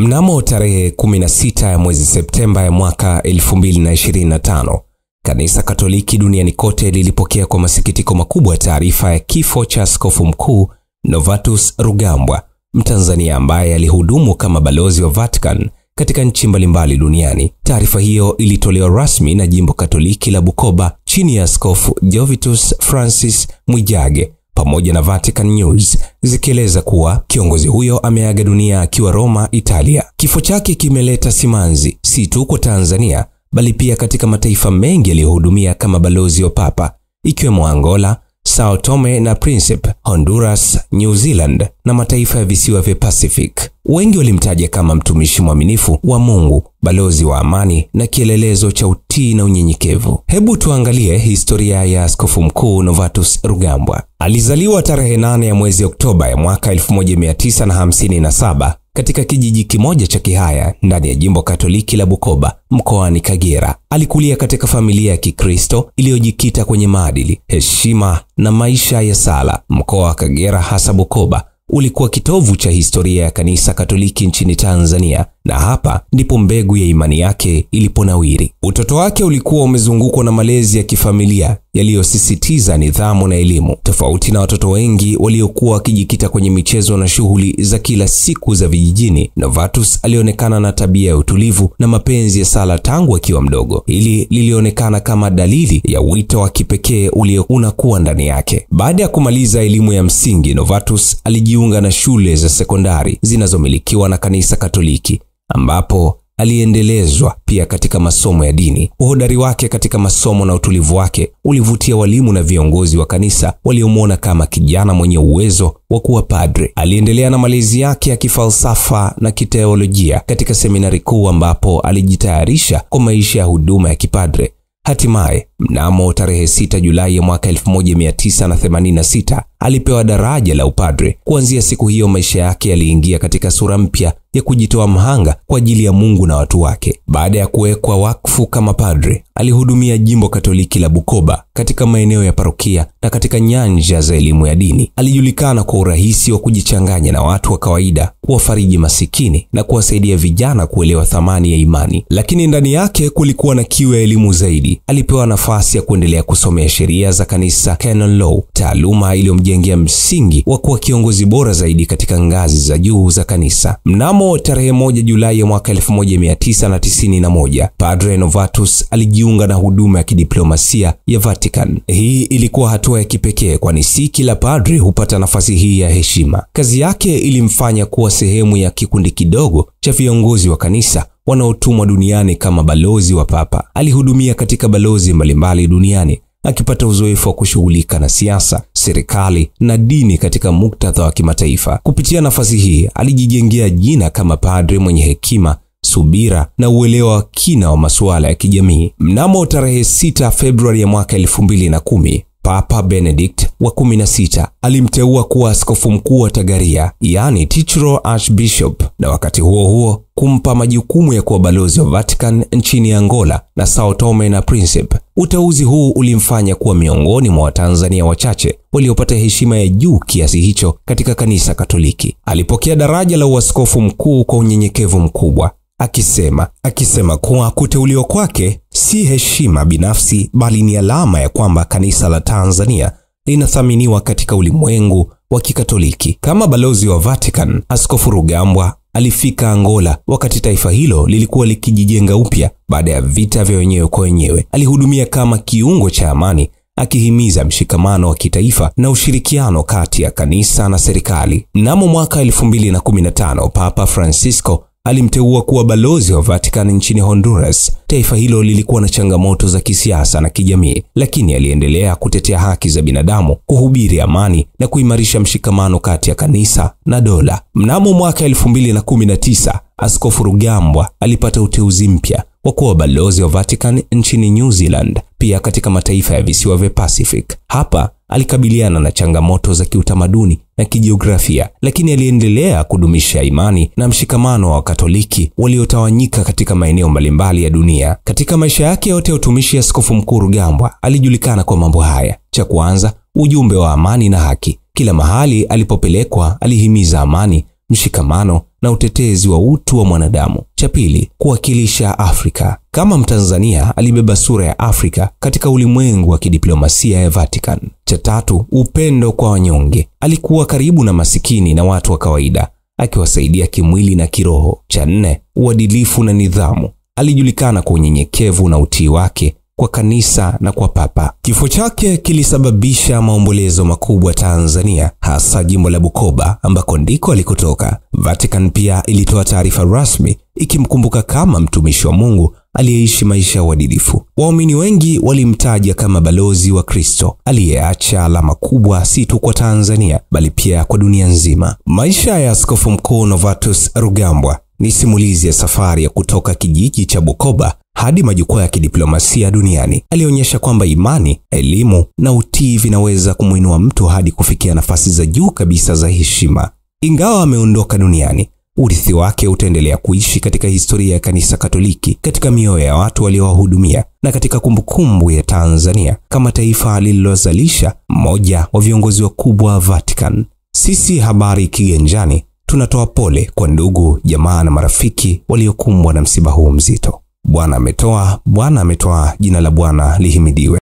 Mnamo tarehe 16 ya mwezi Septemba ya mwaka 2025, Kanisa Katoliki duniani kote lilipokea kwa masikitiko makubwa taarifa ya kifo cha Askofu Mkuu Novatus Rugambwa, Mtanzania ambaye alihudumu kama balozi wa Vatican katika nchi mbalimbali duniani. Taarifa hiyo ilitolewa rasmi na Jimbo Katoliki la Bukoba chini ya Askofu Jovitus Francis Mwijage pamoja na Vatican News, zikieleza kuwa kiongozi huyo ameaga dunia akiwa Roma, Italia. Kifo chake kimeleta simanzi si tu kwa Tanzania bali pia katika mataifa mengi yaliyohudumia kama balozi wa Papa, ikiwemo Angola, Sao Tome na Principe, Honduras, New Zealand na mataifa ya visiwa vya Pacific. Wengi walimtaja kama mtumishi mwaminifu wa Mungu, balozi wa amani na kielelezo cha utii na unyenyekevu. Hebu tuangalie historia ya Askofu Mkuu Novatus Rugambwa. Alizaliwa tarehe 8 ya mwezi Oktoba ya mwaka 1957 katika kijiji kimoja cha Kihaya ndani ya Jimbo Katoliki la Bukoba, mkoani Kagera. Alikulia katika familia ya Kikristo iliyojikita kwenye maadili, heshima na maisha ya sala. Mkoa wa Kagera, hasa Bukoba, ulikuwa kitovu cha historia ya Kanisa Katoliki nchini Tanzania, na hapa ndipo mbegu ya imani yake iliponawiri. Utoto wake ulikuwa umezungukwa na malezi ya kifamilia yaliyosisitiza nidhamu na elimu. Tofauti na watoto wengi waliokuwa wakijikita kwenye michezo na shughuli za kila siku za vijijini, Novatus alionekana na tabia ya utulivu na mapenzi ya sala tangu akiwa mdogo. Hili lilionekana kama dalili ya wito wa kipekee uliokuwa ndani yake. Baada ya kumaliza elimu ya msingi, Novatus alijiunga na shule za sekondari zinazomilikiwa na Kanisa Katoliki, ambapo aliendelezwa pia katika masomo ya dini. Uhodari wake katika masomo na utulivu wake ulivutia walimu na viongozi wa kanisa waliomwona kama kijana mwenye uwezo wa kuwa padre. Aliendelea na malezi yake ya kifalsafa na kiteolojia katika seminari kuu, ambapo alijitayarisha kwa maisha ya huduma ya kipadre. Hatimaye, mnamo tarehe 6 Julai ya mwaka 1986, alipewa daraja la upadre. Kuanzia siku hiyo maisha yake yaliingia katika sura mpya ya kujitoa mhanga kwa ajili ya Mungu na watu wake. Baada ya kuwekwa wakfu kama padre, alihudumia Jimbo Katoliki la Bukoba katika maeneo ya parokia na katika nyanja za elimu ya dini. Alijulikana kwa urahisi wa kujichanganya na watu wa kawaida, kuwafariji masikini na kuwasaidia vijana kuelewa thamani ya imani. Lakini ndani yake kulikuwa na kiu ya elimu zaidi. Alipewa nafasi ya kuendelea kusomea sheria za kanisa, canon law, taaluma iliyomjengea msingi wa kuwa kiongozi bora zaidi katika ngazi za juu za kanisa. Mnamo tarehe 1 Julai ya mwaka 1991, Padre Novatus alijiunga na huduma ya kidiplomasia ya Vatican. Hii ilikuwa hatua ya kipekee, kwani si kila padre hupata nafasi hii ya heshima. Kazi yake ilimfanya kuwa sehemu ya kikundi kidogo cha viongozi wa kanisa wanaotumwa duniani kama balozi wa Papa. Alihudumia katika balozi mbalimbali duniani, akipata uzoefu wa kushughulika na siasa, serikali na dini katika muktadha wa kimataifa. Kupitia nafasi hii, alijijengea jina kama padre mwenye hekima, subira na uelewa wa kina wa masuala ya kijamii. Mnamo tarehe 6 Februari ya mwaka 2010, Papa Benedict wa 16 alimteua kuwa askofu mkuu wa Tagaria, yani titular archbishop, na wakati huo huo kumpa majukumu ya kuwa balozi wa Vatican nchini Angola na Sao Tome na Principe. Uteuzi huu ulimfanya kuwa miongoni mwa Watanzania wachache waliopata heshima ya juu kiasi hicho katika Kanisa Katoliki. Alipokea daraja la uaskofu mkuu kwa unyenyekevu mkubwa, akisema kuwa kuteuliwa kwake si heshima binafsi bali ni alama ya kwamba kanisa la Tanzania linathaminiwa katika ulimwengu wa Kikatoliki. Kama balozi wa Vatican, Askofu Rugambwa alifika Angola wakati taifa hilo lilikuwa likijijenga upya baada ya vita vya wenyewe kwa wenyewe. Alihudumia kama kiungo cha amani, akihimiza mshikamano wa kitaifa na ushirikiano kati ya kanisa na serikali. Mnamo mwaka 2015, Papa Francisco alimteua kuwa balozi wa Vatican nchini Honduras. Taifa hilo lilikuwa na changamoto za kisiasa na kijamii, lakini aliendelea kutetea haki za binadamu, kuhubiri amani na kuimarisha mshikamano kati ya kanisa na dola. Mnamo mwaka 2019, Askofu Rugambwa alipata uteuzi mpya wa kuwa balozi wa Vatican nchini New Zealand, pia katika mataifa ya visiwa vya Pacific. Hapa alikabiliana na changamoto za kiutamaduni na kijiografia, lakini aliendelea kudumisha imani na mshikamano wa Katoliki waliotawanyika katika maeneo mbalimbali ya dunia. Katika maisha yake yote ya utumishi, Askofu Mkuu Rugambwa alijulikana kwa mambo haya. Cha kwanza, ujumbe wa amani na haki. Kila mahali alipopelekwa alihimiza amani, mshikamano na utetezi wa utu wa mwanadamu. Cha pili, kuwakilisha Afrika. Kama Mtanzania alibeba sura ya Afrika katika ulimwengu wa kidiplomasia ya Vatican. Cha tatu, upendo kwa wanyonge. Alikuwa karibu na masikini na watu wa kawaida, akiwasaidia kimwili na kiroho. Cha nne, uadilifu na nidhamu. Alijulikana kwa unyenyekevu na utii wake kwa kanisa na kwa papa. Kifo chake kilisababisha maombolezo makubwa Tanzania, hasa jimbo la Bukoba ambako ndiko alikotoka. Vatican pia ilitoa taarifa rasmi ikimkumbuka kama mtumishi wa Mungu aliyeishi maisha ya uadilifu. Waumini wengi walimtaja kama balozi wa Kristo aliyeacha alama kubwa si tu kwa Tanzania bali pia kwa dunia nzima. Maisha ya Askofu Mkuu Novatus Rugambwa ni simulizi ya safari ya kutoka kijiji cha Bukoba hadi majukwaa ya kidiplomasia duniani. Alionyesha kwamba imani, elimu na utii vinaweza kumuinua mtu hadi kufikia nafasi za juu kabisa za heshima. Ingawa ameondoka duniani, urithi wake utaendelea kuishi katika historia ya Kanisa Katoliki, katika mioyo ya watu waliowahudumia na katika kumbukumbu ya Tanzania kama taifa lililozalisha mmoja wa viongozi wakubwa wa Vatican. Sisi Habari Kiganjani tunatoa pole kwa ndugu, jamaa na marafiki waliokumbwa na msiba huu mzito. Bwana ametoa, jina la Bwana lihimidiwe.